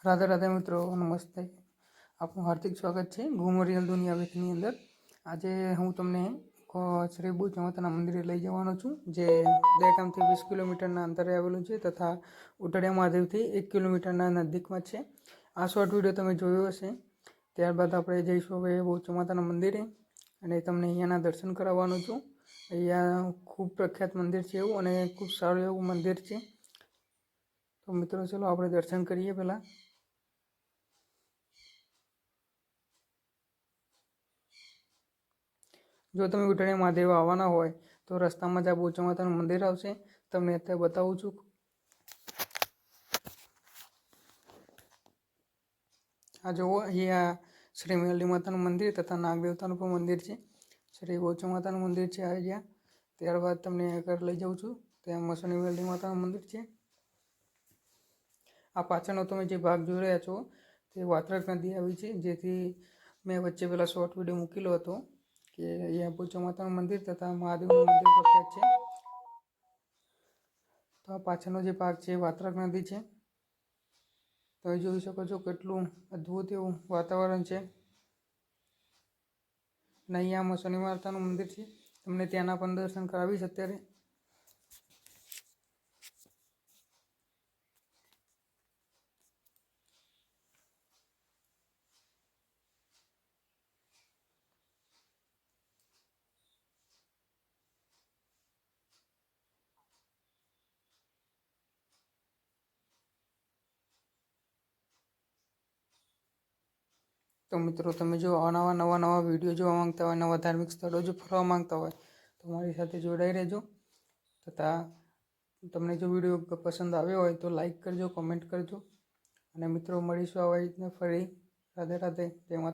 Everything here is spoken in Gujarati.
રાધે રાધે મિત્રો, નમસ્તે. આપનું હાર્દિક સ્વાગત છે ઘૂમ રિયલ દુનિયા વિથની અંદર. આજે હું તમને શ્રી ભુજ માતાના મંદિરે લઈ જવાનો છું, જે દહેગામથી 20 કિલોમીટરના અંતરે આવેલું છે તથા ઉટડિયા મહાદેવથી 1 કિલોમીટરના નજીકમાં છે. આ શોર્ટ વિડીયો તમે જોયો હશે. ત્યારબાદ આપણે જઈશું હવે ભુજ માતાના મંદિરે અને તમને અહીંયાના દર્શન કરાવવાનું છું. અહીંયા ખૂબ પ્રખ્યાત મંદિર છે એવું, અને ખૂબ સારું એવું મંદિર છે. તો મિત્રો ચલો આપણે દર્શન કરીએ. પહેલાં જો તમે ઉટડિયા મહાદેવ આવવાના હોય તો રસ્તામાં જ આ ભુજ માતાનું મંદિર આવશે. તમને અત્યારે બતાવું છું. આ જુઓ, અહીંયા શ્રી મેલડી માતાનું મંદિર તથા નાગદેવતાનું પણ મંદિર છે. શ્રી ભુજ માતાનું મંદિર છે અહીંયા. ત્યારબાદ તમને આગળ લઈ જાઉં છું. ત્યાં મસણી મેલડી માતાનું મંદિર છે. આ પાછળનો તમે જે ભાગ જોઈ રહ્યા છો તે વાત્રક નદી આવી છે, જેથી મેં વચ્ચે પહેલાં શોર્ટ વિડીયો મૂકેલો હતો કે અહીંયા ભુજ માતાનું મંદિર તથા મહાદેવનું મંદિર પ્રખ્યાત છે. તો આ પાછળનો જે ભાગ છે એ વાત્રક નદી છે. તમે જોઈ શકો છો કેટલું અદ્ભુત એવું વાતાવરણ છે. અને અહીંયા મસણી માતાનું મંદિર છે. તમને ત્યાંના પણ દર્શન કરાવીશ અત્યારે. તો મિત્રો, તમે જો નવા વિડીયો જોવા માંગતા હોય, નવા ધાર્મિક સ્થળો જો ફરવા માંગતા હોય તો મારી સાથે જોડાઈ રહેજો. તથા તમને જો વિડીયો પસંદ આવ્યો હોય તો લાઈક કરજો, કોમેન્ટ કરજો. અને મિત્રો, મળીશું આવા રીતના ફરી. રાધે રાધે. જય માતા.